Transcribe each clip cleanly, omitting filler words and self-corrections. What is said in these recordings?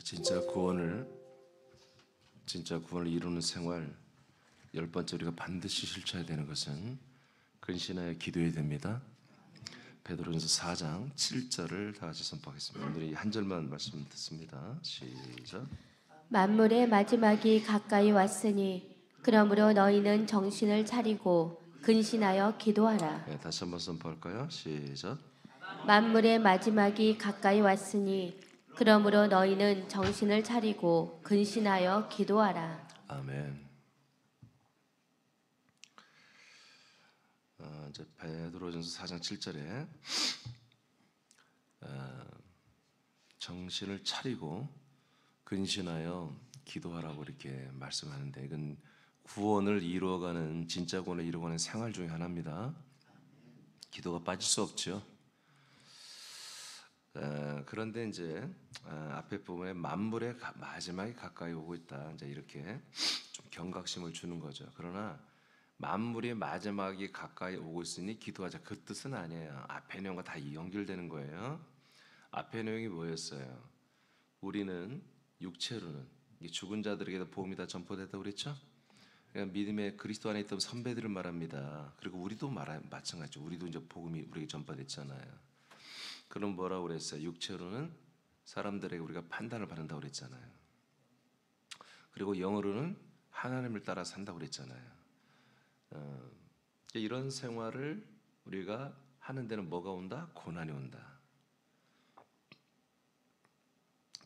진짜 구원을 이루는 생활, 열 번째 우리가 반드시 실천해야 되는 것은 근신하여 기도해야 됩니다. 베드로전서 4장 7절을 다 같이 선포하겠습니다. 오늘 이 한 절만 말씀 듣습니다. 시작. 만물의 마지막이 가까이 왔으니 그러므로 너희는 정신을 차리고 근신하여 기도하라. 네, 다시 한번 선포할까요? 시작. 만물의 마지막이 가까이 왔으니 그러므로 너희는 정신을 차리고 근신하여 기도하라. 아멘. 이제 베드로전서 4장 7절에 정신을 차리고 근신하여 기도하라고 이렇게 말씀하는데, 이건 구원을 이루어가는, 진짜 구원을 이루어가는 생활 중에 하나입니다. 기도가 빠질 수 없죠. 그런데 이제 앞에 부분에 만물의 마지막이 가까이 오고 있다, 이제 이렇게 좀 경각심을 주는 거죠. 그러나 만물의 마지막이 가까이 오고 있으니 기도하자, 그 뜻은 아니에요. 앞에 내용과 다 연결되는 거예요. 앞에 내용이 뭐였어요? 우리는 육체로는 죽은 자들에게도 복음이 다 전파됐다고 그랬죠. 그러니까 믿음의 그리스도 안에 있던 선배들을 말합니다. 그리고 우리도 마찬가지죠. 우리도 이제 복음이 우리에게 전파됐잖아요. 그럼 뭐라고 그랬어요? 육체로는 사람들에게 우리가 판단을 받는다고 그랬잖아요. 그리고 영으로는 하나님을 따라 산다고 그랬잖아요. 이런 생활을 우리가 하는 데는 뭐가 온다? 고난이 온다.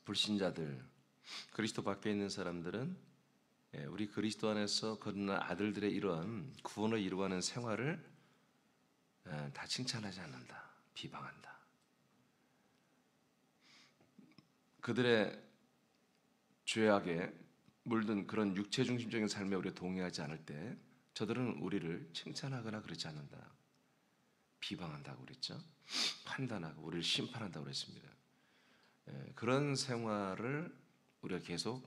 불신자들, 그리스도 밖에 있는 사람들은 우리 그리스도 안에서 거듭난 아들들의 이러한 구원을 이루어가는 생활을 다 칭찬하지 않는다, 비방한다. 그들의 죄악에 물든 그런 육체 중심적인 삶에 우리가 동의하지 않을 때 저들은 우리를 칭찬하거나 그러지 않는다, 비방한다고 그랬죠. 판단하고 우리를 심판한다고 그랬습니다. 그런 생활을 우리가 계속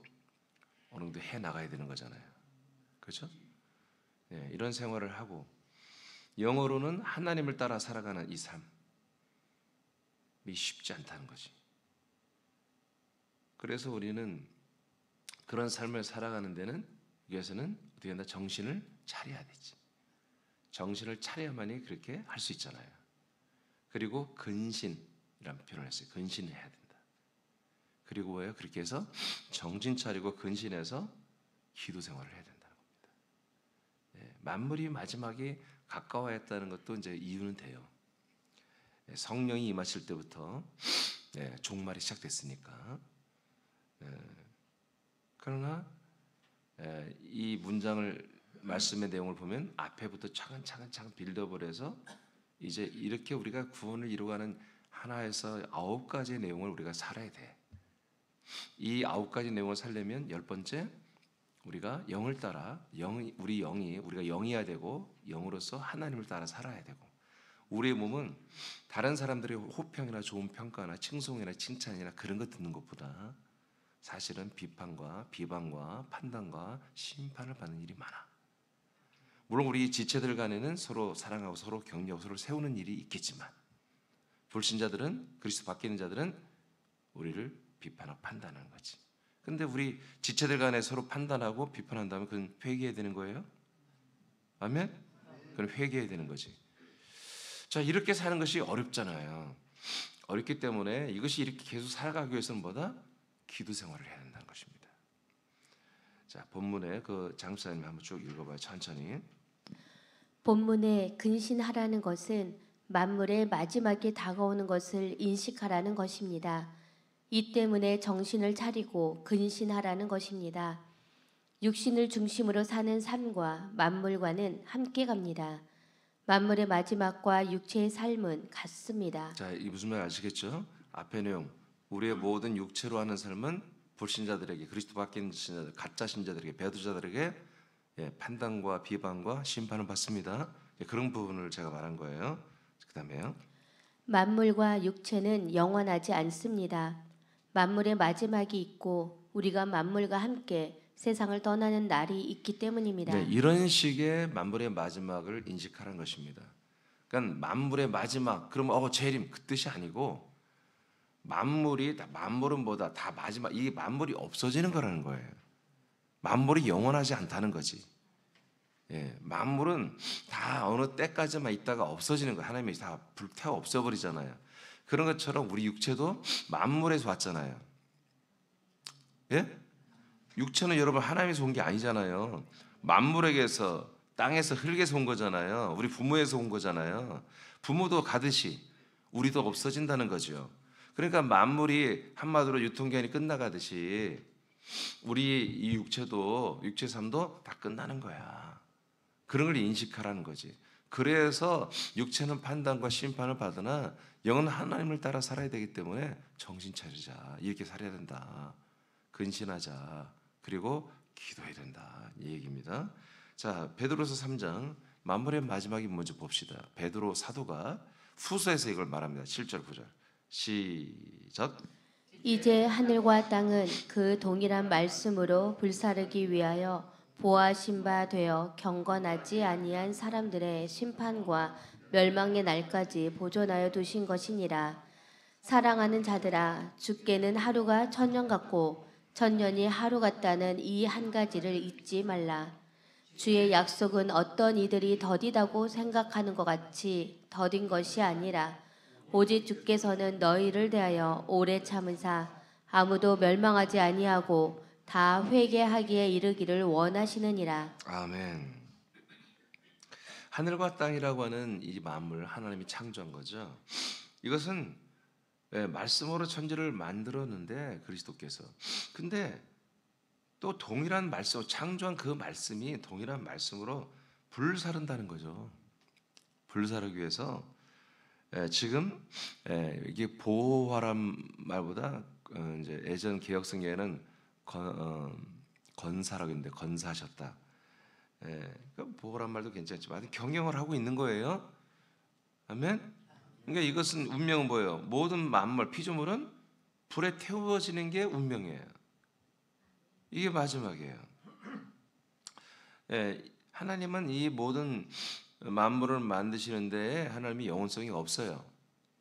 어느 정도 해 나가야 되는 거잖아요. 그렇죠? 이런 생활을 하고 영어로는 하나님을 따라 살아가는 이 삶이 쉽지 않다는 거지. 그래서 우리는 그런 삶을 살아가는 데는, 위해서는 어떻게 한다? 정신을 차려야 되지. 정신을 차려야만이 그렇게 할 수 있잖아요. 그리고 근신이라는 표현을 했어요. 근신해야 된다. 그리고 뭐예요? 그렇게 해서 정신 차리고 근신해서 기도 생활을 해야 된다는 겁니다. 만물이 마지막에 가까워했다는 것도 이제 이유는 돼요. 성령이 임하실 때부터 종말이 시작됐으니까. 그러나 이 문장을, 말씀의 내용을 보면 앞에부터 차근차근 빌드업을 해서 이제 이렇게 우리가 구원을 이루어가는 하나에서 9가지의 내용을 우리가 살아야 돼. 이 9가지 내용을 살려면, 열 번째, 우리가 영을 따라 우리가 영이어야 되고, 영으로서 하나님을 따라 살아야 되고, 우리의 몸은 다른 사람들의 호평이나 좋은 평가나 칭송이나 칭찬이나 그런 거 듣는 것보다 사실은 비판과 비방과 판단과 심판을 받는 일이 많아. 물론 우리 지체들 간에는 서로 사랑하고 서로 격려하고 서로 세우는 일이 있겠지만, 불신자들은, 그리스도 밖에 있는 자들은 우리를 비판하고 판단하는 거지. 근데 우리 지체들 간에 서로 판단하고 비판한다면 그건 회개해야 되는 거예요? 아멘? 그건 회개해야 되는 거지. 자, 이렇게 사는 것이 어렵잖아요. 어렵기 때문에 이것이 이렇게 계속 살아가기 위해서는 뭐다? 기도 생활을 해야 된다는 것입니다. 자, 본문에 그 장사님 한번 쭉 읽어봐요. 천천히. 본문에 근신하라는 것은 만물의 마지막이 다가오는 것을 인식하라는 것입니다. 이 때문에 정신을 차리고 근신하라는 것입니다. 육신을 중심으로 사는 삶과 만물과는 함께 갑니다. 만물의 마지막과 육체의 삶은 같습니다. 자, 이 무슨 말 아시겠죠? 앞에 내용, 우리의 모든 육체로 하는 삶은 불신자들에게, 그리스도 밖에 있는 신자들, 가짜 신자들에게, 배도자들에게 판단과 비방과 심판을 받습니다. 그런 부분을 제가 말한 거예요. 그 다음에요. 만물과 육체는 영원하지 않습니다. 만물의 마지막이 있고 우리가 만물과 함께 세상을 떠나는 날이 있기 때문입니다. 이런 식의 만물의 마지막을 인식하라는 것입니다. 그러니까 만물의 마지막, 그러면 재림, 그 뜻이 아니고 만물은 뭐다? 다 마지막 이 만물이 없어지는 거라는 거예요. 만물이 영원하지 않다는 거지. 예, 만물은 다 어느 때까지만 있다가 없어지는 거예요. 하나님이 다 불태워 없애버리잖아요. 그런 것처럼 우리 육체도 만물에서 왔잖아요. 예? 육체는 여러분 하나님에서 온 게 아니잖아요. 만물에게서 땅에서 흙에서 온 거잖아요. 우리 부모에서 온 거잖아요. 부모도 가듯이 우리도 없어진다는 거죠. 그러니까 만물이 한마디로 유통기한이 끝나가듯이 우리 이 육체도 육체 삶도 다 끝나는 거야. 그런 걸 인식하라는 거지. 그래서 육체는 판단과 심판을 받으나 영은 하나님을 따라 살아야 되기 때문에 정신 차리자. 이렇게 살아야 된다. 근신하자. 그리고 기도해야 된다. 이 얘기입니다. 자, 베드로서 3장 만물의 마지막이 먼저 봅시다. 베드로 사도가 후서에서 이걸 말합니다. 7절 9절 시작. 이제 하늘과 땅은 그 동일한 말씀으로 불사르기 위하여 보아신 바 되어 경건하지 아니한 사람들의 심판과 멸망의 날까지 보존하여 두신 것이니라. 사랑하는 자들아, 주께는 하루가 천년 같고 천년이 하루 같다는 이 한 가지를 잊지 말라. 주의 약속은 어떤 이들이 더디다고 생각하는 것 같이 더딘 것이 아니라 오직 주께서는 너희를 대하여 오래 참으사 아무도 멸망하지 아니하고 다 회개하기에 이르기를 원하시느니라. 아멘. 하늘과 땅이라고 하는 이 만물 하나님이 창조한 거죠. 이것은 말씀으로 천지를 만들었는데 그리스도께서. 근데 또 동일한 말씀, 창조한 그 말씀이 동일한 말씀으로 불사른다는 거죠. 불사르기 위해서 지금 이게 보호하란 말보다 이제 예전 개혁성경에는 건사라고 했는데 건사하셨다. 그러니까 보호란 말도 괜찮지만 경영을 하고 있는 거예요. 아멘. 그러니까 이것은 운명은 뭐예요? 모든 만물 피조물은 불에 태워지는 게 운명이에요. 이게 마지막이에요. 하나님은 이 모든 만물을 만드시는데 하나님이 영원성이 없어요.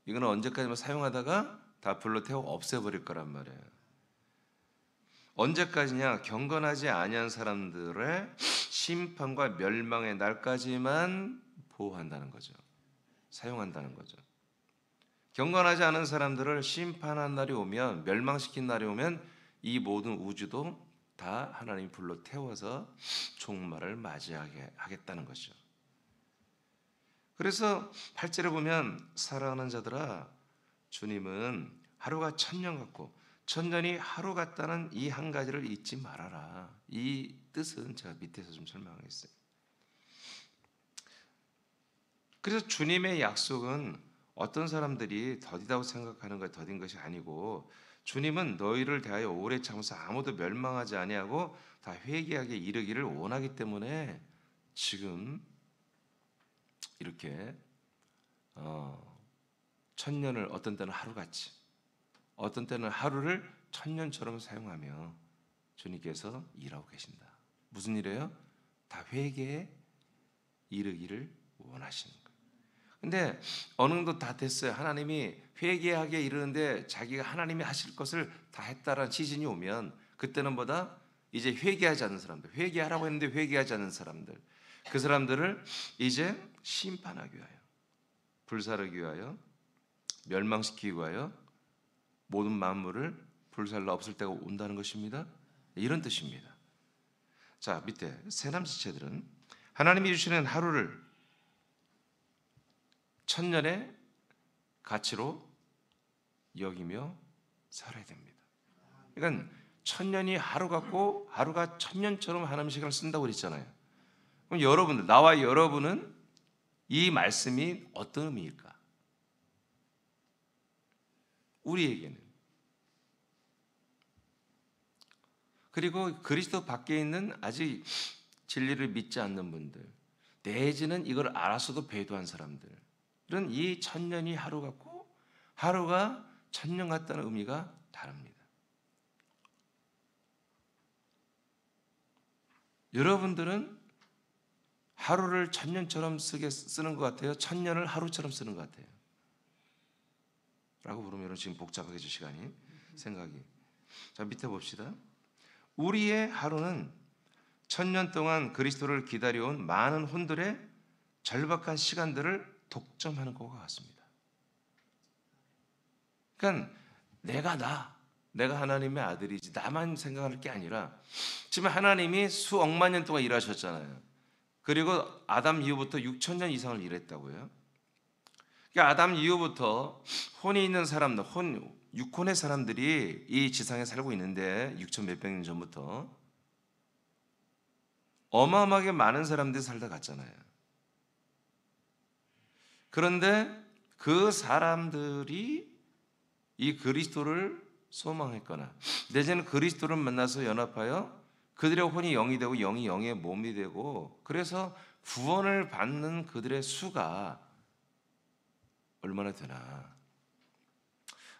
이거는 언제까지만 사용하다가 다 불로 태워 없애버릴 거란 말이에요. 언제까지냐? 경건하지 아니한 사람들의 심판과 멸망의 날까지만 보호한다는 거죠. 사용한다는 거죠. 경건하지 않은 사람들을 심판한 날이 오면, 멸망시킨 날이 오면 이 모든 우주도 다 하나님이 불로 태워서 종말을 맞이하게 하겠다는 것이죠. 그래서 8절에 보면 사랑하는 자들아, 주님은 하루가 천년 같고 천년이 하루 같다는 이 한 가지를 잊지 말아라. 이 뜻은 제가 밑에서 좀 설명하겠어요. 그래서 주님의 약속은 어떤 사람들이 더디다고 생각하는 것 더딘 것이 아니고 주님은 너희를 대하여 오래 참으사 아무도 멸망하지 아니하고 다 회개하게 이르기를 원하기 때문에 지금 이렇게 천년을 어떤 때는 하루같이 어떤 때는 하루를 천년처럼 사용하며 주님께서 일하고 계신다. 무슨 일이에요? 다 회개에 이르기를 원하시는 거예요. 근데 어느 정도 다 됐어요. 하나님이 회개하게 이르는데 자기가 하나님이 하실 것을 다 했다라는 시즌이 오면 그때는 뭐다? 이제 회개하지 않는 사람들, 회개하라고 했는데 회개하지 않는 사람들, 그 사람들을 이제 심판하기 위하여, 불사르기 위하여, 멸망시키기 위하여 모든 만물을 불살라 없을 때가 온다는 것입니다. 이런 뜻입니다. 자, 밑에 새남지체들은 하나님이 주시는 하루를 천년의 가치로 여기며 살아야 됩니다. 그러니까 천년이 하루 같고 하루가 천년처럼 하나님 시간을 쓴다고 그랬잖아요. 그럼 여러분들, 나와 여러분은 이 말씀이 어떤 의미일까? 우리에게는. 그리고 그리스도 밖에 있는 아직 진리를 믿지 않는 분들, 내지는 이걸 알았어도 배도한 사람들은 이 천년이 하루 같고 하루가 천년 같다는 의미가 다릅니다. 여러분들은 하루를 천년처럼 쓰는 것 같아요? 천년을 하루처럼 쓰는 것 같아요? 부르면 지금 복잡하겠죠, 시간이, 생각이. 자, 밑에 봅시다. 우리의 하루는 1000년 동안 그리스도를 기다려온 많은 혼들의 절박한 시간들을 독점하는 것과 같습니다. 그러니까 내가 하나님의 아들이지 나만 생각할 게 아니라 지금 하나님이 수억만 년 동안 일하셨잖아요. 그리고 아담 이후부터 6000년 이상을 일했다고요. 그러니까 아담 이후부터 혼이 있는 사람들, 육혼의 사람들이 이 지상에 살고 있는데 6000 몇백 년 전부터 어마어마하게 많은 사람들이 살다 갔잖아요. 그런데 그 사람들이 이 그리스도를 소망했거나 내지는 그리스도를 만나서 연합하여 그들의 혼이 영이 되고 영이 영의 몸이 되고 그래서 구원을 받는 그들의 수가 얼마나 되나.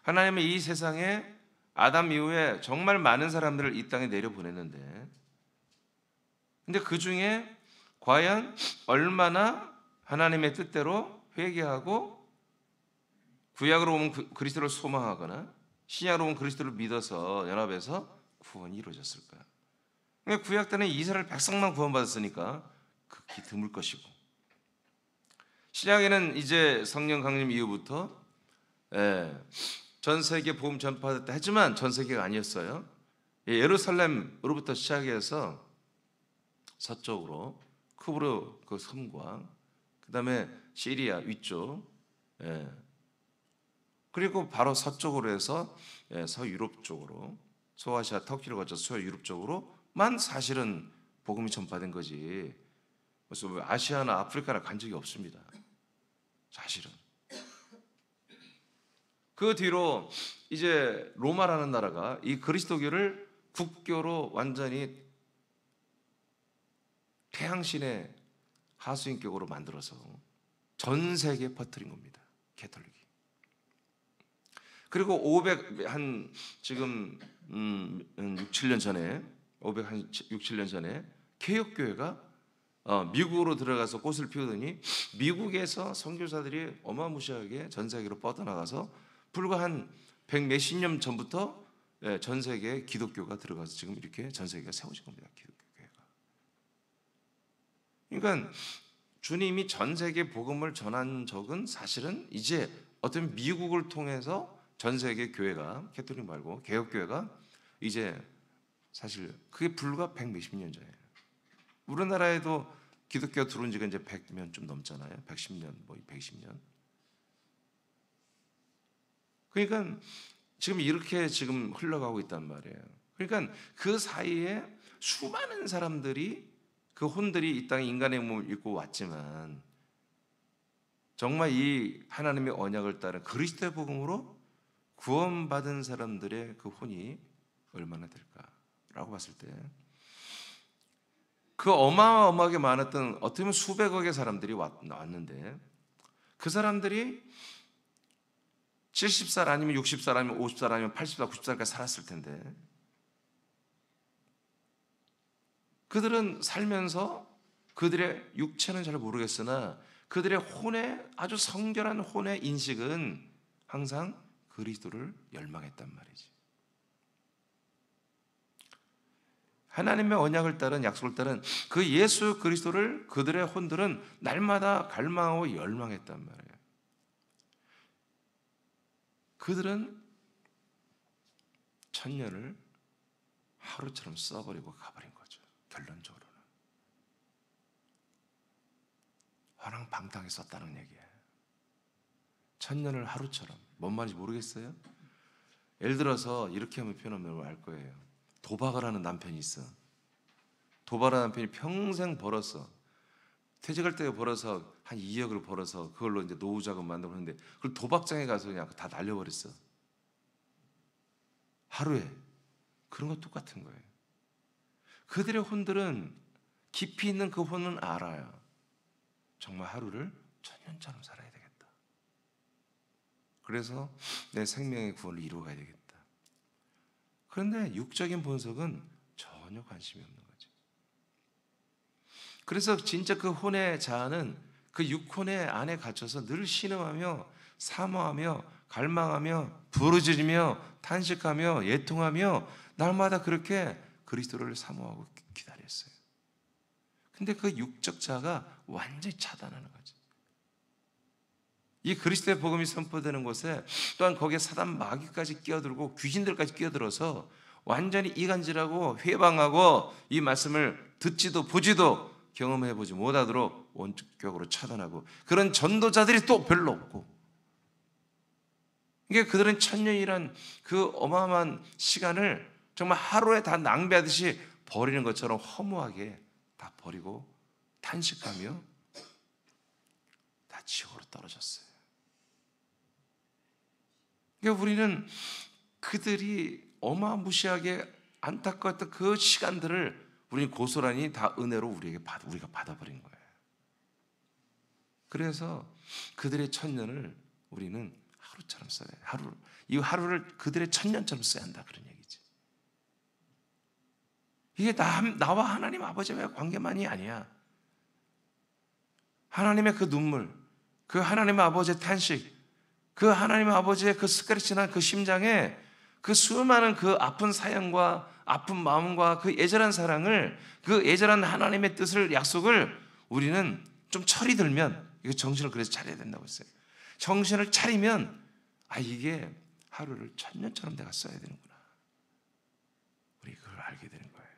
하나님은 이 세상에 아담 이후에 정말 많은 사람들을 이 땅에 내려보냈는데 근데 그 중에 과연 얼마나 하나님의 뜻대로 회개하고 구약으로 오면 그리스도를 소망하거나 신약으로 오면 그리스도를 믿어서 연합해서 구원이 이루어졌을까? 그러니까 구약 때는 이스라엘 백성만 구원받았으니까 극히 드물 것이고 신약에는 이제 성령 강림 이후부터 전 세계 복음 전파됐다 했지만 전 세계가 아니었어요. 예루살렘으로부터 시작해서 서쪽으로 쿠브르 그 섬과 그다음에 시리아 위쪽 그리고 바로 서쪽으로 해서 서유럽 쪽으로 소아시아 터키를 거쳐서 서유럽 쪽으로만 사실은 복음이 전파된 거지. 그래서 아시아나 아프리카나 간 적이 없습니다. 사실은. 그 뒤로 이제 로마라는 나라가 이 그리스도교를 국교로 완전히 태양신의 하수인격으로 만들어서 전 세계에 퍼뜨린 겁니다. 캐톨릭이. 그리고 500한 지금 6, 7년 전에 500한 6, 7년 전에 개혁교회가 미국으로 들어가서 꽃을 피우더니 미국에서 선교사들이 어마무시하게 전 세계로 뻗어나가서 불과 한 100 몇십 년 전부터 전 세계에 기독교가 들어가서 지금 이렇게 전 세계가 세워진 겁니다. 기독교회가. 그러니까 주님이 전 세계 복음을 전한 적은 사실은 이제 어떤 미국을 통해서 전 세계 교회가 캐톨릭 말고 개혁교회가 이제 사실 그게 불과 100 몇십 년 전이에요. 우리나라에도 기독교가 들어온 지가 이제 100년 좀 넘잖아요. 110년, 뭐 120년. 그러니까 지금 이렇게 지금 흘러가고 있단 말이에요. 그러니까 그 사이에 수많은 사람들이 그 혼들이 이 땅에 인간의 몸을 입고 왔지만 정말 이 하나님의 언약을 따른 그리스도의 복음으로 구원받은 사람들의 그 혼이 얼마나 될까라고 봤을 때 그 어마어마하게 많았던 어떻게 보면 수백억의 사람들이 왔는데 그 사람들이 70살 아니면 60살 아니면 50살 아니면 80살 90살까지 살았을 텐데 그들은 살면서 그들의 육체는 잘 모르겠으나 그들의 혼의 아주 성결한 혼의 인식은 항상 그리스도를 열망했단 말이지. 하나님의 언약을 따른 약속을 따른 그 예수 그리스도를 그들의 혼들은 날마다 갈망하고 열망했단 말이에요. 그들은 천년을 하루처럼 써버리고 가버린 거죠. 결론적으로는 화랑방탕히 썼다는 얘기예요. 천년을 하루처럼. 뭔 말인지 모르겠어요? 예를 들어서 이렇게 하면 표현하면 알 거예요. 도박을 하는 남편이 있어. 도박하는 남편이 평생 벌었어. 퇴직할 때 벌어서 한 2억을 벌어서 그걸로 이제 노후 자금 만들고 하는데 그걸 도박장에 가서 그냥 다 날려버렸어. 하루에. 그런 거 똑같은 거예요. 그들의 혼들은 깊이 있는 그 혼은 알아요. 정말 하루를 천년처럼 살아야 되겠다. 그래서 내 생명의 구원을 이루어가야 되겠다. 그런데 육적인 본성은 전혀 관심이 없는 거죠. 그래서 진짜 그 혼의 자아는 그 육혼의 안에 갇혀서 늘 신음하며 사모하며 갈망하며 부르짖으며 탄식하며 예통하며 날마다 그렇게 그리스도를 사모하고 기다렸어요. 근데 그 육적 자가 완전히 차단하는 거죠. 이 그리스도의 복음이 선포되는 곳에 또한 거기에 사단 마귀까지 끼어들고 귀신들까지 끼어들어서 완전히 이간질하고 회방하고 이 말씀을 듣지도 보지도 경험해보지 못하도록 원격적으로 차단하고, 그런 전도자들이 또 별로 없고, 이게 그들은 천년이란 그 어마어마한 시간을 정말 하루에 다 낭비하듯이 버리는 것처럼 허무하게 다 버리고 탄식하며 다 지옥으로 떨어졌어요. 그러니까 우리는 그들이 어마무시하게 안타까웠던 그 시간들을 우리는 고스란히 다 은혜로 우리가 받아버린 거예요. 그래서 그들의 천년을 우리는 하루처럼 써야 해요. 이 하루를 그들의 천년처럼 써야 한다, 그런 얘기지. 이게 나와 하나님 아버지와의 관계만이 아니야. 하나님의 그 눈물, 그 하나님 아버지의 탄식, 그 하나님 아버지의 그 스크래치난 그 심장에 그 수많은 그 아픈 사연과 아픈 마음과 그 애절한 사랑을, 그 애절한 하나님의 뜻을, 약속을 우리는 좀 철이 들면, 이거 정신을 그래서 차려야 된다고 했어요. 정신을 차리면 이게 하루를 천년처럼 내가 써야 되는구나, 우리 그걸 알게 되는 거예요.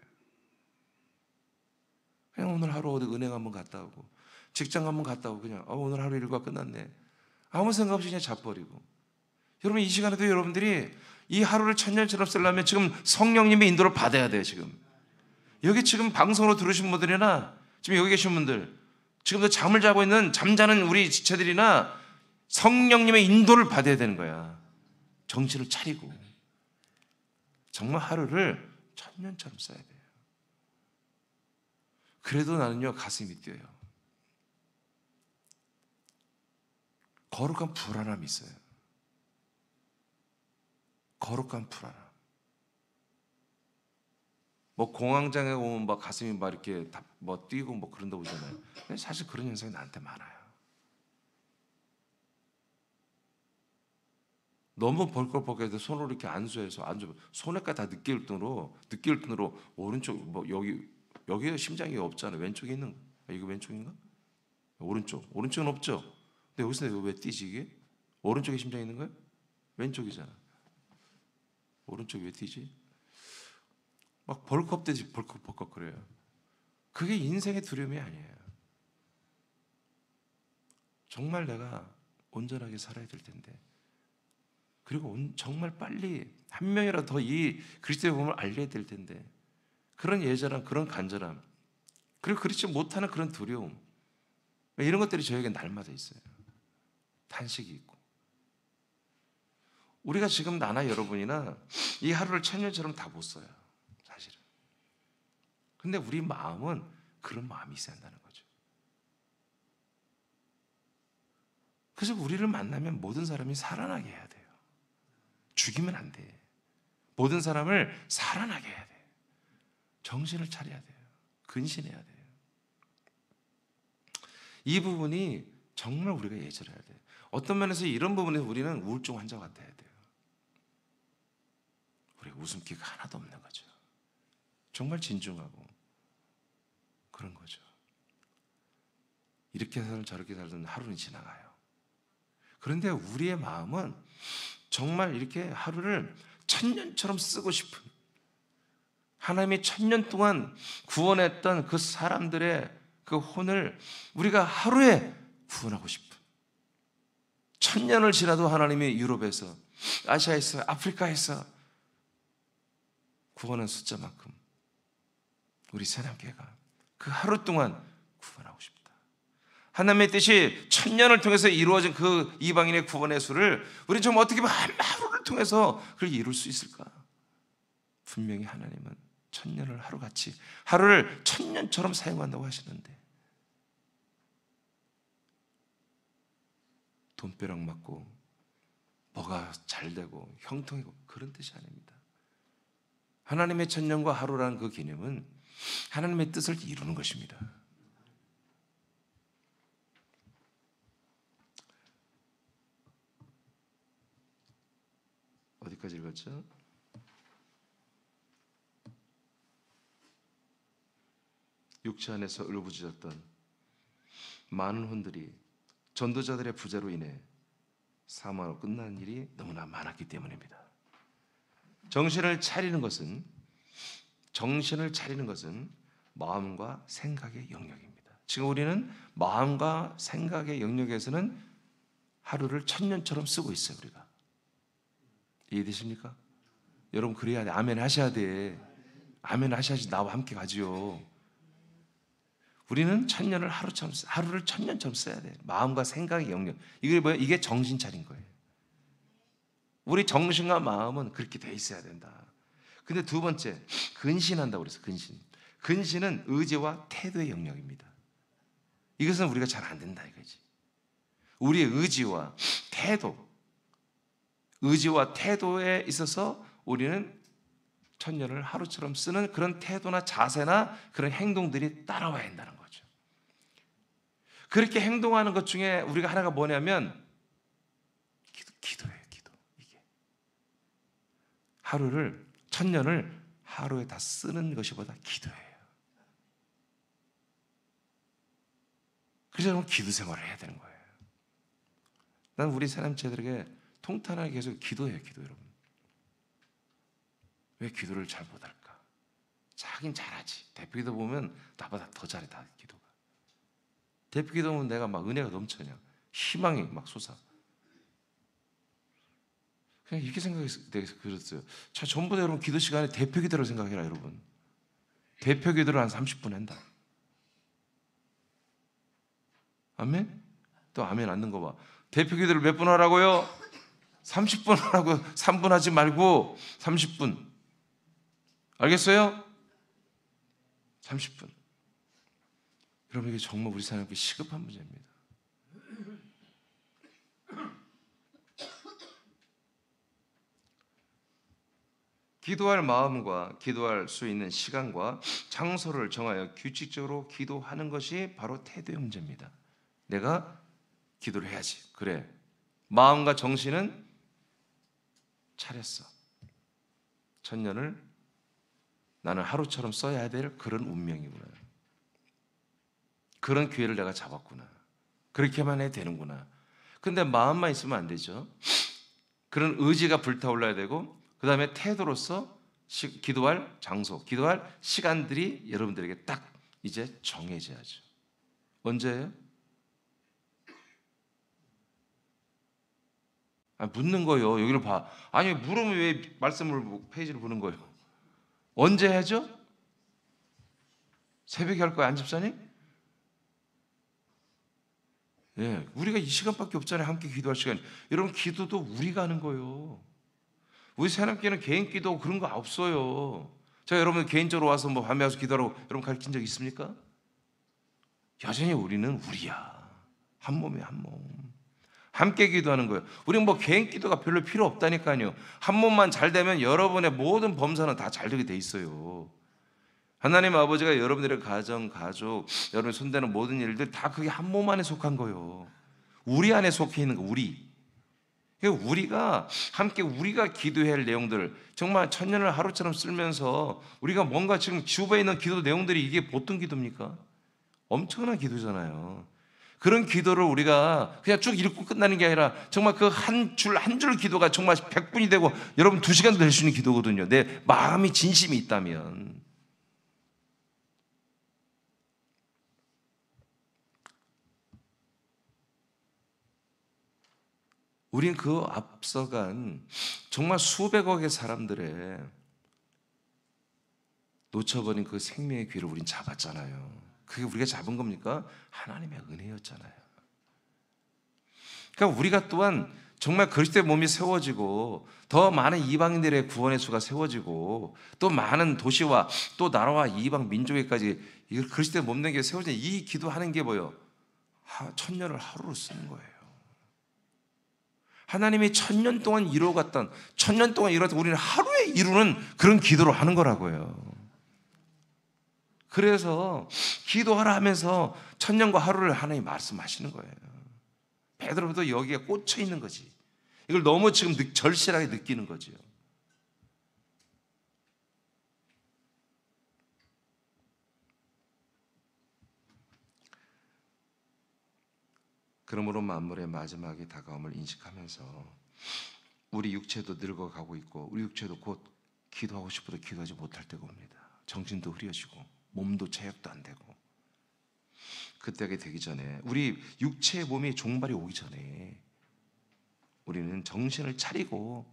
그냥 오늘 하루 어디 은행 한번 갔다 오고 직장 한번 갔다 오고 그냥 오늘 하루 일과 끝났네, 아무 생각 없이 그냥 자버리고. 여러분, 이 시간에도 여러분들이 이 하루를 천년처럼 쓰려면 지금 성령님의 인도를 받아야 돼요. 지금 여기 지금 방송으로 들으신 분들이나 지금 여기 계신 분들, 지금도 잠을 자고 있는 잠자는 우리 지체들이나 성령님의 인도를 받아야 되는 거야. 정신을 차리고 정말 하루를 천년처럼 써야 돼요. 그래도 나는요, 가슴이 뛰어요. 거룩한 불안함이 있어요. 거룩한 불안함. 뭐 공황장애 오면 막 가슴이 막 이렇게 뭐 뛰고 뭐 그런다고 그러잖아요. 근데 사실 그런 현상이 나한테 많아요. 너무 벌컥벌컥해서 손으로 이렇게 안수해서 손에까지 다 느낄 정도로 오른쪽 뭐 여기에 심장이 없잖아요. 왼쪽에 있는 거. 이거 왼쪽인가? 오른쪽은 없죠. 근데 여기서 왜 뛰지 이게? 오른쪽에 심장이 있는 거예요? 왼쪽이잖아. 오른쪽이 왜 뛰지? 막 벌컥대지, 벌컥벌컥 그래요. 그게 인생의 두려움이 아니에요. 정말 내가 온전하게 살아야 될 텐데, 그리고 정말 빨리 한 명이라도 더 이 그리스도의 복음을 알려야 될 텐데, 그런 예절함, 그런 간절함, 그리고 그렇지 못하는 그런 두려움, 이런 것들이 저에게 날마다 있어요. 탄식이 있고. 우리가 지금 나나 여러분이나 이 하루를 천년처럼 다 못 써요, 사실은. 근데 우리 마음은 그런 마음이 있어야 한다는 거죠. 그래서 우리를 만나면 모든 사람이 살아나게 해야 돼요. 죽이면 안 돼. 모든 사람을 살아나게 해야 돼. 정신을 차려야 돼요. 근신해야 돼요. 이 부분이 정말 우리가 예절해야 돼요. 어떤 면에서 이런 부분에서 우리는 우울증 환자 같아야 돼요. 우리가 웃음기가 하나도 없는 거죠. 정말 진중하고 그런 거죠. 이렇게 살든 저렇게 살든 하루는 지나가요. 그런데 우리의 마음은 정말 이렇게 하루를 천년처럼 쓰고 싶은, 하나님이 천년 동안 구원했던 그 사람들의 그 혼을 우리가 하루에 구원하고 싶은, 천년을 지나도 하나님이 유럽에서, 아시아에서, 아프리카에서 구원한 숫자만큼 우리 새남교회가 그 하루 동안 구원하고 싶다. 하나님의 뜻이 천년을 통해서 이루어진 그 이방인의 구원의 수를 우리는 좀 어떻게 보면 한 하루를 통해서 그걸 이룰 수 있을까? 분명히 하나님은 천년을 하루같이, 하루를 천년처럼 사용한다고 하시는데 돈벼락 맞고 뭐가 잘 되고 형통이고 그런 뜻이 아닙니다. 하나님의 천년과 하루라는 그 개념은 하나님의 뜻을 이루는 것입니다. 어디까지 읽었죠? 육체 안에서 울부짖었던 많은 혼들이 전도자들의 부재로 인해 사망으로 끝나는 일이 너무나 많았기 때문입니다. 정신을 차리는 것은 마음과 생각의 영역입니다. 지금 우리는 마음과 생각의 영역에서는 하루를 천년처럼 쓰고 있어요. 우리가 이해되십니까? 여러분 그래야 돼. 아멘 하셔야 돼. 아멘 하셔야지 나와 함께 가지요. 우리는 하루를 천년처럼 써야 돼. 마음과 생각의 영역. 이게 뭐예요? 이게 정신 차린 거예요. 우리 정신과 마음은 그렇게 돼 있어야 된다. 근데 두 번째, 근신한다고 그랬어요. 근신은 의지와 태도의 영역입니다. 이것은 우리가 잘 안 된다 이거지. 우리의 의지와 태도에 있어서 우리는 천년을 하루처럼 쓰는 그런 태도나 자세나 그런 행동들이 따라와야 한다는 거죠. 그렇게 행동하는 것 중에 우리가 하나가 뭐냐면 기도예요. 이게 천년을 하루에 다 쓰는 것이보다 기도예요. 그래서 여러분 기도 생활을 해야 되는 거예요. 난 우리 사람들에게 통탄하게 계속 기도해요. 여러분 왜 기도를 잘 못할까? 자긴 잘하지. 대표기도 보면 나보다 더 잘해. 다 기도가. 대표기도 보면 내가 막 은혜가 넘쳐냐, 희망이 막 솟아. 그냥 이렇게 생각해서 그랬어요. 자, 전부 다 여러분 기도 시간에 대표기도를 생각해라. 여러분 대표기도를 한 30분 한다. 아멘? 또 아멘 안 넣는 거 봐. 대표기도를 몇 분 하라고요? 30분 하라고. 3분 하지 말고 30분. 알겠어요? 30분. 여러분 이게 정말 우리 사람에게 시급한 문제입니다. 기도할 마음과 기도할 수 있는 시간과 장소를 정하여 규칙적으로 기도하는 것이 바로 태도의 문제입니다. 내가 기도를 해야지. 그래. 마음과 정신은 차렸어. 천년을 나는 하루처럼 써야 될 그런 운명이구나. 그런 기회를 내가 잡았구나. 그렇게만 해야 되는구나. 근데 마음만 있으면 안 되죠. 그런 의지가 불타올라야 되고 그 다음에 태도로서 기도할 장소, 기도할 시간들이 여러분들에게 딱 이제 정해져야죠. 언제예요? 묻는 거예요. 여기를 봐. 아니 물으면 왜 말씀을 페이지를 보는 거예요? 언제 해야죠? 새벽에 할 거야, 안 집사님? 예, 우리가 이 시간밖에 없잖아요. 함께 기도할 시간. 여러분 기도도 우리가 하는 거예요. 우리 새남교회는 개인 기도 그런 거 없어요. 제가 여러분 개인적으로 와서 뭐 밤에 와서 기도하라고 여러분 가르친 적 있습니까? 여전히 우리는 우리야. 한 몸에 한 몸. 함께 기도하는 거예요. 우리는 뭐 개인 기도가 별로 필요 없다니까요. 한 몸만 잘 되면 여러분의 모든 범사는 다 잘 되게 돼 있어요. 하나님 아버지가 여러분들의 가정, 가족, 여러분이 손대는 모든 일들 다 그게 한 몸 안에 속한 거예요. 우리 안에 속해 있는 거, 우리. 우리가 함께 우리가 기도해야 할 내용들, 정말 천년을 하루처럼 쓰면서 우리가 뭔가 지금 주변에 있는 기도 내용들이 이게 보통 기도입니까? 엄청난 기도잖아요. 그런 기도를 우리가 그냥 쭉 읽고 끝나는 게 아니라 정말 그 한 줄 기도가 정말 100분이 되고 여러분 2시간도 될 수 있는 기도거든요. 내 마음이 진심이 있다면. 우린 그 앞서간 정말 수백억의 사람들의 놓쳐버린 그 생명의 귀를 우린 잡았잖아요. 그게 우리가 잡은 겁니까? 하나님의 은혜였잖아요. 그러니까 우리가 또한 정말 그리스도의 몸이 세워지고 더 많은 이방인들의 구원의 수가 세워지고 또 많은 도시와 또 나라와 이방 민족에까지 이걸 그리스도의 몸 된 게 세워진 이 기도하는 게 뭐예요? 천년을 하루로 쓰는 거예요. 하나님이 천년 동안 이루어갔던 우리는 하루에 이루는 그런 기도를 하는 거라고요. 그래서 기도하라 하면서 천년과 하루를 하나님 말씀하시는 거예요. 베드로도 여기에 꽂혀 있는 거지. 이걸 너무 지금 절실하게 느끼는 거죠. 그러므로 만물의 마지막에 다가옴을 인식하면서 우리 육체도 늙어가고 있고 우리 육체도 곧 기도하고 싶어도 기도하지 못할 때가 옵니다. 정신도 흐려지고 몸도 체력도 안 되고 그때가 되기 전에 우리 육체의 몸이 종말이 오기 전에 우리는 정신을 차리고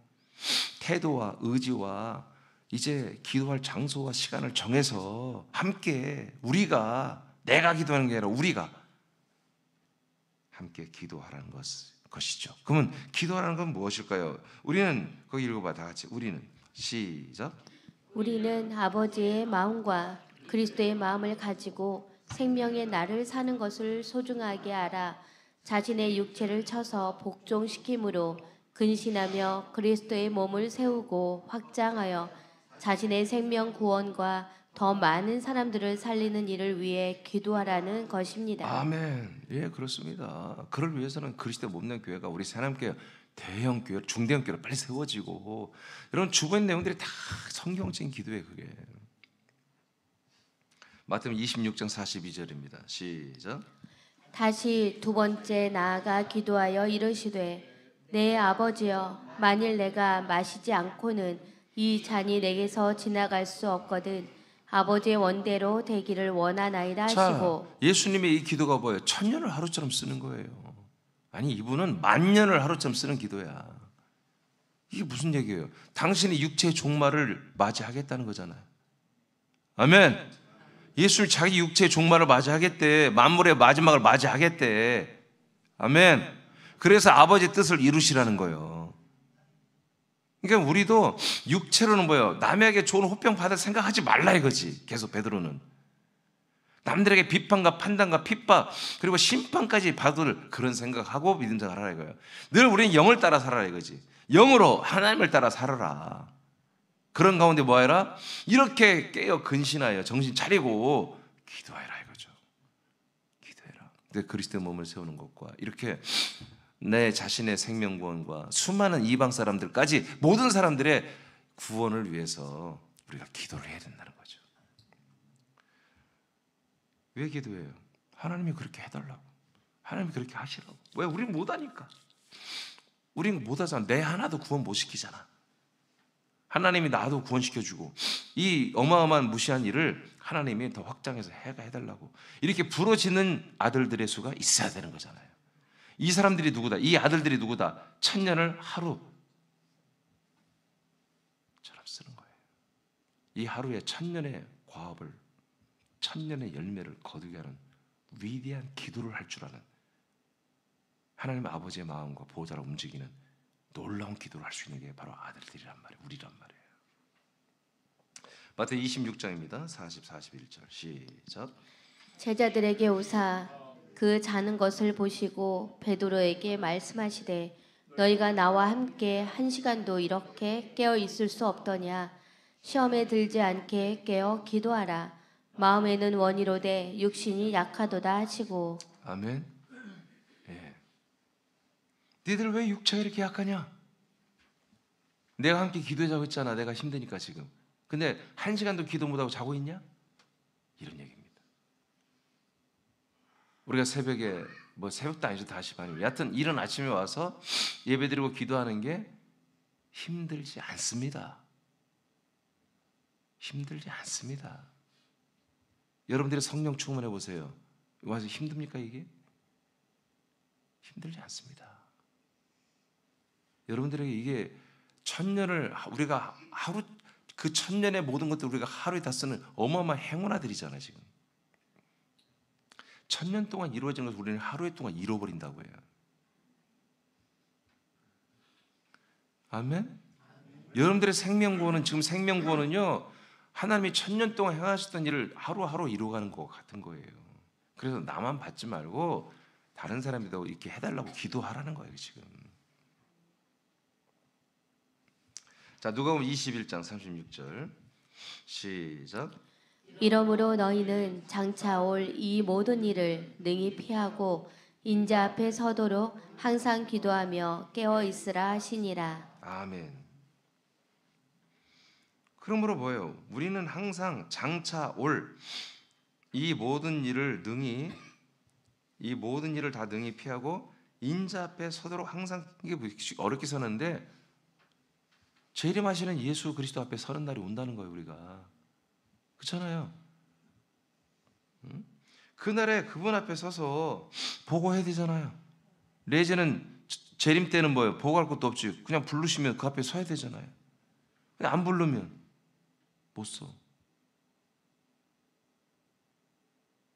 태도와 의지와 이제 기도할 장소와 시간을 정해서 함께 우리가 내가 기도하는 게 아니라 우리가 함께 기도하라는 것이죠. 그러면 기도하라는 건 무엇일까요? 우리는 거기 읽어봐 다 같이. 우리는 시작. 우리는 아버지의 마음과 그리스도의 마음을 가지고 생명의 날을 사는 것을 소중하게 알아 자신의 육체를 쳐서 복종시킴으로 근신하며 그리스도의 몸을 세우고 확장하여 자신의 생명 구원과 더 많은 사람들을 살리는 일을 위해 기도하라는 것입니다. 아멘. 예, 그렇습니다. 그를 위해서는 그리스도 몸된 교회가 우리 새남교회 대형 교회, 중대형 교회로 빨리 세워지고 이런 주변 내용들이 다 성경적인 기도예요, 그게. 마태복음 26장 42절입니다. 시작. 다시 두 번째 나아가 기도하여 이르시되 내 아버지여 만일 내가 마시지 않고는 이 잔이 내게서 지나갈 수 없거든 아버지의 원대로 되기를 원하나이다 자, 하시고 예수님의 이 기도가 뭐예요? 1000년을 하루처럼 쓰는 거예요. 아니 이분은 10,000년을 하루처럼 쓰는 기도야. 이게 무슨 얘기예요? 당신이 육체의 종말을 맞이하겠다는 거잖아요. 아멘. 예수님 자기 육체의 종말을 맞이하겠대. 만물의 마지막을 맞이하겠대. 아멘. 그래서 아버지 뜻을 이루시라는 거예요. 그러니까 우리도 육체로는 뭐예요? 남에게 좋은 호평 받을 생각하지 말라 이거지. 계속 베드로는 남들에게 비판과 판단과 핍박 그리고 심판까지 받을 그런 생각하고 믿음 생활하라 이거예요. 늘 우리는 영을 따라 살아라 이거지. 영으로 하나님을 따라 살아라. 그런 가운데 뭐하라? 이렇게 깨어 근신하여 정신 차리고 기도해라 이거죠. 기도해라. 근데 그리스도의 몸을 세우는 것과 이렇게 내 자신의 생명구원과 수많은 이방 사람들까지 모든 사람들의 구원을 위해서 우리가 기도를 해야 된다는 거죠. 왜 기도해요? 하나님이 그렇게 해달라고. 하나님이 그렇게 하시라고. 왜? 우린 못하니까. 우린 못하잖아. 내 하나도 구원 못 시키잖아. 하나님이 나도 구원시켜주고 이 어마어마한 무시한 일을 하나님이 더 확장해서 해달라고. 이렇게 부러지는 아들들의 수가 있어야 되는 거잖아요. 이 사람들이 누구다? 이 아들들이 누구다? 1000년을 하루처럼 쓰는 거예요. 이 하루에 1000년의 과업을 1000년의 열매를 거두게 하는 위대한 기도를 할 줄 아는 하나님 아버지의 마음과 보호자를 움직이는 놀라운 기도를 할 수 있는 게 바로 아들들이란 말이에요. 우리란 말이에요. 마태복음 26장입니다. 40, 41절 시작. 제자들에게 오사 그 자는 것을 보시고 베드로에게 말씀하시되 너희가 나와 함께 한 시간도 이렇게 깨어 있을 수 없더냐 시험에 들지 않게 깨어 기도하라 마음에는 원이로되 육신이 약하도다 하시고 아멘. 예. 니들 왜 육체가 이렇게 약하냐? 내가 함께 기도하자고 했잖아. 내가 힘드니까 지금. 근데 1시간도 기도 못하고 자고 있냐? 이런 얘기입니다. 우리가 새벽에 뭐 새벽도 아니죠. 5시 반이면 여하튼 이른 아침에 와서 예배드리고 기도하는 게 힘들지 않습니다. 힘들지 않습니다. 여러분들이 성령 충만해 보세요. 와서 힘듭니까 이게? 힘들지 않습니다. 여러분들에게 이게 1000년을 우리가 하루 그 1000년의 모든 것들 우리가 하루에 다 쓰는 어마어마한 행운아들이잖아요 지금. 1000년 동안 이루어진 것을 우리는 하루에 동안 잃어버린다고 해요. 아멘? 여러분들의 생명구원은 지금 생명구원은요 하나님이 1000년 동안 행하셨던 일을 하루하루 이루어가는 것 같은 거예요. 그래서 나만 받지 말고 다른 사람들도 이렇게 해달라고 기도하라는 거예요 지금. 자, 누가복음 21장 36절 시작. 이러므로 너희는 장차 올 이 모든 일을 능히 피하고 인자 앞에 서도록 항상 기도하며 깨어 있으라 하시니라. 아멘. 그러므로 뭐예요? 우리는 항상 장차 올 이 모든 일을 능히 이 모든 일을 다 능히 피하고 인자 앞에 서도록 항상 이게 어렵게 서는데 재림하시는 예수 그리스도 앞에 서는 날이 온다는 거예요. 우리가 그렇잖아요. 그날에 그분 앞에 서서 보고해야 되잖아요. 레제는 재림 때는 뭐예요? 보고할 것도 없지. 그냥 부르시면 그 앞에 서야 되잖아요. 근데 안 부르면 못 서.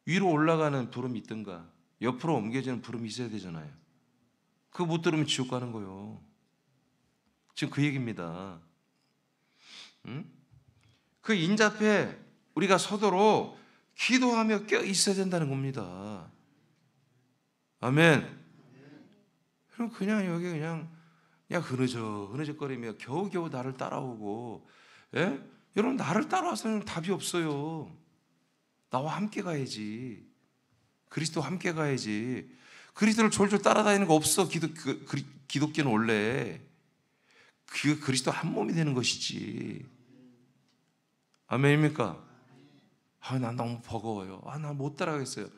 위로 올라가는 부름이 있든가 옆으로 옮겨지는 부름이 있어야 되잖아요. 그거 못 들으면 지옥 가는 거예요. 지금 그 얘기입니다. 그 인자 앞에 우리가 서도록 기도하며 껴 있어야 된다는 겁니다. 아멘. 그럼 그냥 여기 그냥 흐느적거리며 겨우겨우 나를 따라오고, 예? 여러분 나를 따라와서는 답이 없어요. 나와 함께 가야지. 그리스도와 함께 가야지. 그리스도를 졸졸 따라다니는 거 없어. 기독교는 원래 그 그리스도 한 몸이 되는 것이지. 아멘입니까? 난 너무 버거워요. 난 못 따라가겠어요.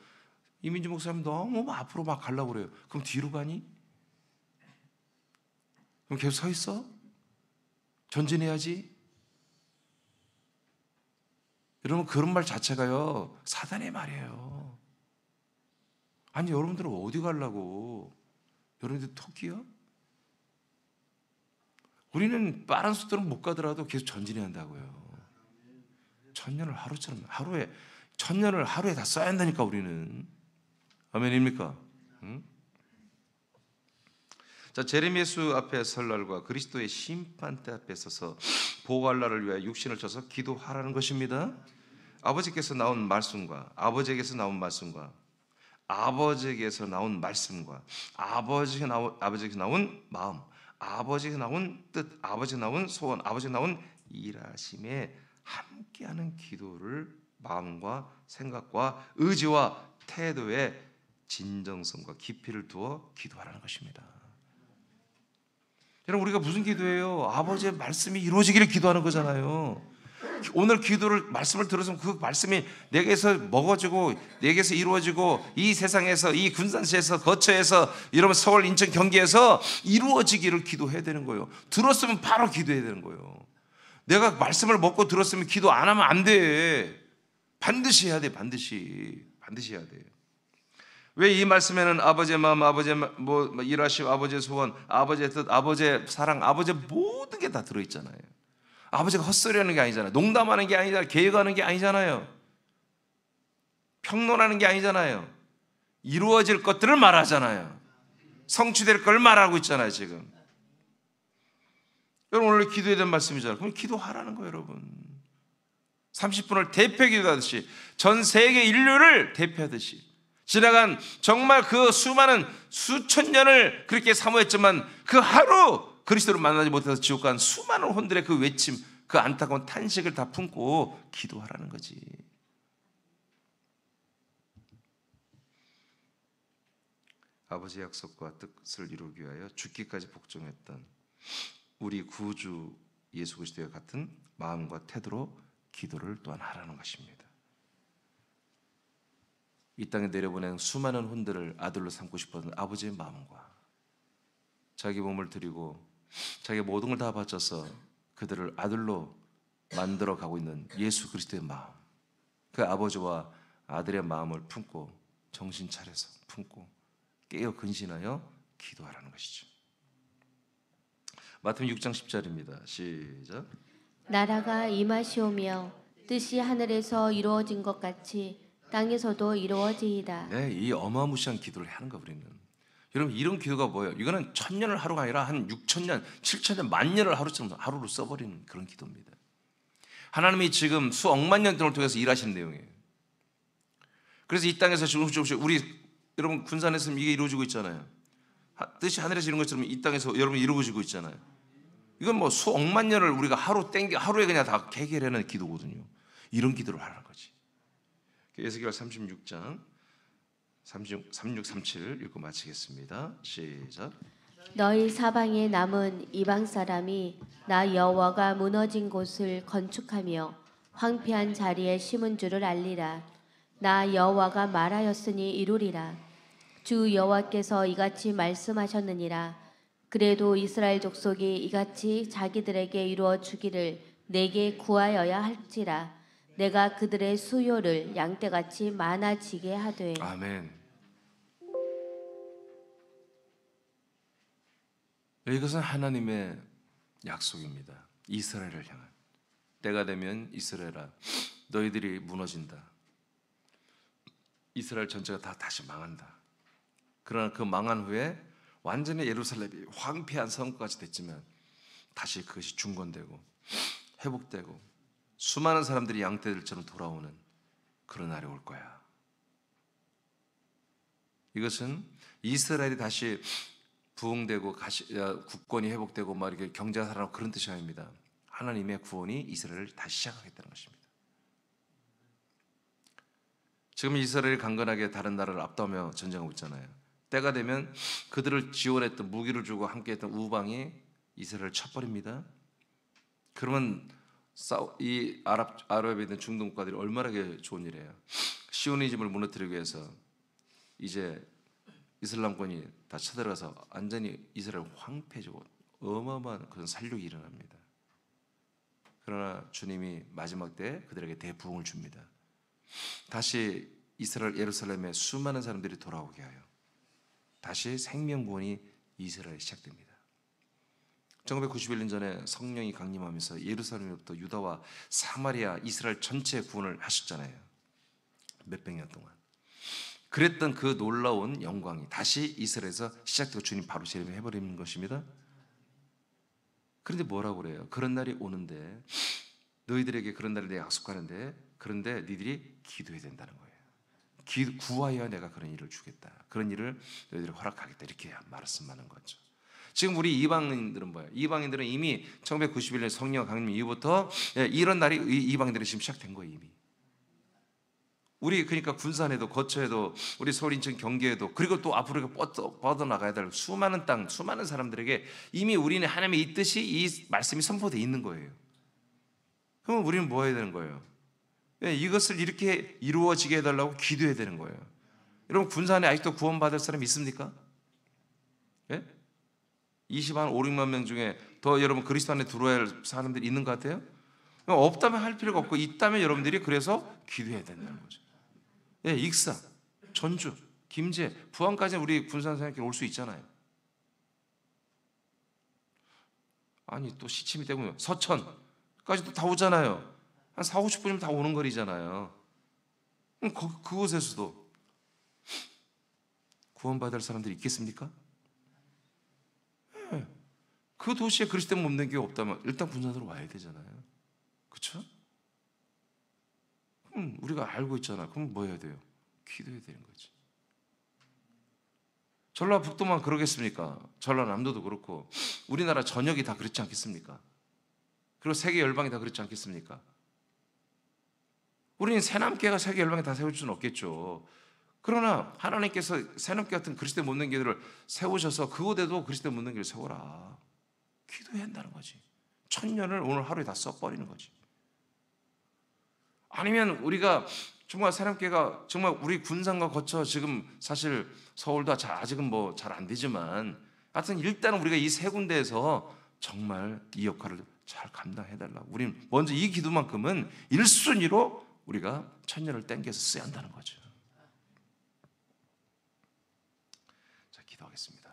이민주 목사님 너무 앞으로 막 가려고 그래요. 그럼 뒤로 가니? 그럼 계속 서 있어? 전진해야지. 여러분 그런 말 자체가요 사단의 말이에요. 아니 여러분들은 어디 가려고? 여러분들 토끼요? 우리는 빠른 속도로 못 가더라도 계속 전진해야 한다고요. 천년을 하루처럼 천년을 하루에 다 써야 한다니까 우리는. 아멘입니까? 응? 자, 재림예수 앞에 설 날과 그리스도의 심판대 앞에 서서 보호할 날을 위하여 육신을 쳐서 기도하라는 것입니다. 아버지께서 나온 말씀과 아버지에게서 나온 마음, 아버지에게서 나온 뜻, 아버지에서 나온 소원, 아버지에서 나온 일하심에 함께하는 기도를 마음과 생각과 의지와 태도의 진정성과 깊이를 두어 기도하라는 것입니다. 여러분 우리가 무슨 기도예요? 아버지의 말씀이 이루어지기를 기도하는 거잖아요. 오늘 말씀을 들어서 그 말씀이 내게서 먹어지고 내게서 이루어지고 이 세상에서 이 군산시에서 거처에서 여러분 서울 인천 경기에서 이루어지기를 기도해야 되는 거예요. 들었으면 바로 기도해야 되는 거예요. 내가 말씀을 먹고 들었으면 기도 안 하면 안 돼. 반드시 해야 돼. 반드시 해야 돼. 왜 이 말씀에는 아버지의 마음, 아버지의 일하심, 아버지의 소원, 아버지의 뜻, 아버지의 사랑, 아버지의 모든 게 다 들어있잖아요. 아버지가 헛소리하는 게 아니잖아요. 농담하는 게 아니잖아요. 계획하는 게 아니잖아요. 평론하는 게 아니잖아요. 이루어질 것들을 말하잖아요. 성취될 걸 말하고 있잖아요. 지금 여러분 오늘 기도해야 되는 말씀이잖아요. 그럼 기도하라는 거예요. 여러분 30분을 대표 기도하듯이 전 세계 인류를 대표하듯이 지나간 정말 그 수많은 수천 년을 그렇게 사모했지만 그 하루 그리스도를 만나지 못해서 지옥 간 수많은 혼들의 그 외침, 그 안타까운 탄식을 다 품고 기도하라는 거지. 아버지의 약속과 뜻을 이루기 위하여 죽기까지 복종했던 우리 구주 예수 그리스도와 같은 마음과 태도로 기도를 또한 하라는 것입니다. 이 땅에 내려보낸 수많은 혼들을 아들로 삼고 싶었던 아버지의 마음과 자기 몸을 드리고 자기 모든 걸 다 바쳐서 그들을 아들로 만들어 가고 있는 예수 그리스도의 마음, 그 아버지와 아들의 마음을 품고 정신 차려서 품고 깨어 근신하여 기도하라는 것이죠. 마태복음 6장 10절입니다. 시작. 나라가 임하시오며 뜻이 하늘에서 이루어진 것 같이 땅에서도 이루어지이다. 네, 이 어마무시한 기도를 하는 거 우리는. 여러분 이런 기도가 뭐예요? 이거는 1000년을 하루가 아니라 한 6000년, 7000년, 만년을 하루로 써버리는 그런 기도입니다. 하나님이 지금 수억만 년 동안을 통해서 일하시는 내용이에요. 그래서 이 땅에서 조금씩 우리 여러분 군산에서 이게 이루어지고 있잖아요. 뜻이 하늘에서 이룬 것처럼 이 땅에서 여러분 이루어지고 있잖아요. 이건 뭐 수억만 년을 우리가 하루에 그냥 다 해결하는 기도거든요. 이런 기도를 하라는 거지. 에스겔 36장 36, 37 읽고 마치겠습니다. 시작. 너희 사방에 남은 이방 사람이 나 여호와가 무너진 곳을 건축하며 황폐한 자리에 심은 줄을 알리라. 나 여호와가 말하였으니 이루리라. 주 여호와께서 이같이 말씀하셨느니라. 그래도 이스라엘 족속이 이같이 자기들에게 이루어 주기를 내게 구하여야 할지라. 내가 그들의 수요를 양떼같이 많아지게 하되. 아멘. 이것은 하나님의 약속입니다. 이스라엘을 향한. 때가 되면 이스라엘아, 너희들이 무너진다. 이스라엘 전체가 다 다시 망한다. 그러나 그 망한 후에 완전히 예루살렘이 황폐한 성까지 됐지만 다시 그것이 중건되고 회복되고 수많은 사람들이 양떼들처럼 돌아오는 그런 날이 올 거야. 이것은 이스라엘이 다시 부흥되고 국권이 회복되고 막 이렇게 경제가 살아나고 그런 뜻이 아닙니다. 하나님의 구원이 이스라엘을 다시 시작하겠다는 것입니다. 지금 이스라엘이 강건하게 다른 나라를 압도하며 전쟁하고 있잖아요. 때가 되면 그들을 지원했던, 무기를 주고 함께했던 우방이 이스라엘을 쳐버립니다. 그러면 이 아랍에 있는 중동 국가들이 얼마나 좋은 일이에요. 시오니즘을 무너뜨리기 위해서 이제 이슬람권이 다 쳐들어가서 완전히 이스라엘 황폐해지고 어마어마한 그런 살육이 일어납니다. 그러나 주님이 마지막 때 그들에게 대부흥을 줍니다. 다시 이스라엘 예루살렘에 수많은 사람들이 돌아오게 하여 다시 생명구원이 이스라엘에 시작됩니다. 1991년 전에 성령이 강림하면서 예루살렘부터 유다와 사마리아, 이스라엘 전체 구원을 하셨잖아요. 몇백 년 동안. 그랬던 그 놀라운 영광이 다시 이스라엘에서 시작되고 주님 바로 재림해버리는 것입니다. 그런데 뭐라고 그래요? 그런 날이 오는데 너희들에게 그런 날을 내가 약속하는데 그런데 너희들이 기도해야 된다는 거예요. 구하여야 내가 그런 일을 주겠다. 그런 일을 너희들이 허락하겠다. 이렇게 말씀하는 거죠. 지금 우리 이방인들은 뭐예요? 이방인들은 이미 1991년 성령 강림 이후부터 이런 날이 이방인들은 지금 시작된 거예요. 이미. 우리 그러니까 군산에도 거처에도 우리 서울 인천 경기에도 그리고 또 앞으로 뻗어나가야 될 수많은 땅 수많은 사람들에게 이미 우리는 하나님의 이 뜻이 이 말씀이 선포되어 있는 거예요. 그럼 우리는 뭐 해야 되는 거예요? 이것을 이렇게 이루어지게 해달라고 기도해야 되는 거예요. 여러분 군산에 아직도 구원받을 사람 있습니까? 예? 20만 5, 6만 명 중에 더 여러분 그리스도 안에 들어와야 할 사람들이 있는 것 같아요? 없다면 할 필요가 없고 있다면 여러분들이 그래서 기도해야 된다는 거죠. 예, 익산, 전주, 김제, 부안까지 우리 군산 사역에 올 수 있잖아요. 아니 또 시침이 되고요. 서천까지도 다 오잖아요. 한 4, 50분이면 다 오는 거리잖아요. 그곳에서도 구원받을 사람들이 있겠습니까? 네. 그 도시에 그리스도 몸된 게 없다면 일단 군산으로 와야 되잖아요. 그렇죠? 그럼 우리가 알고 있잖아. 그럼 뭐 해야 돼요? 기도해야 되는 거지. 전라북도만 그러겠습니까? 전라남도도 그렇고 우리나라 전역이 다 그렇지 않겠습니까? 그리고 세계 열방이 다 그렇지 않겠습니까? 우리는 새남교회가 세계 열방에 다 세울 수는 없겠죠. 그러나 하나님께서 새남교 같은 그리스도의 못난 교회를 세우셔서 그곳에도 그리스도의 못난 교회를 세워라. 기도해야 한다는 거지. 1000년을 오늘 하루에 다 써버리는 거지. 아니면 우리가 정말 새남교회가 정말 우리 군산과 거쳐 지금 사실 서울도 아직은 뭐 잘 안 되지만 하여튼 일단은 우리가 이 세 군데에서 정말 이 역할을 잘 감당해달라고. 우리는 먼저 이 기도만큼은 1순위로 우리가 1000년을 땡겨서 써야 한다는 거죠. 자, 기도하겠습니다.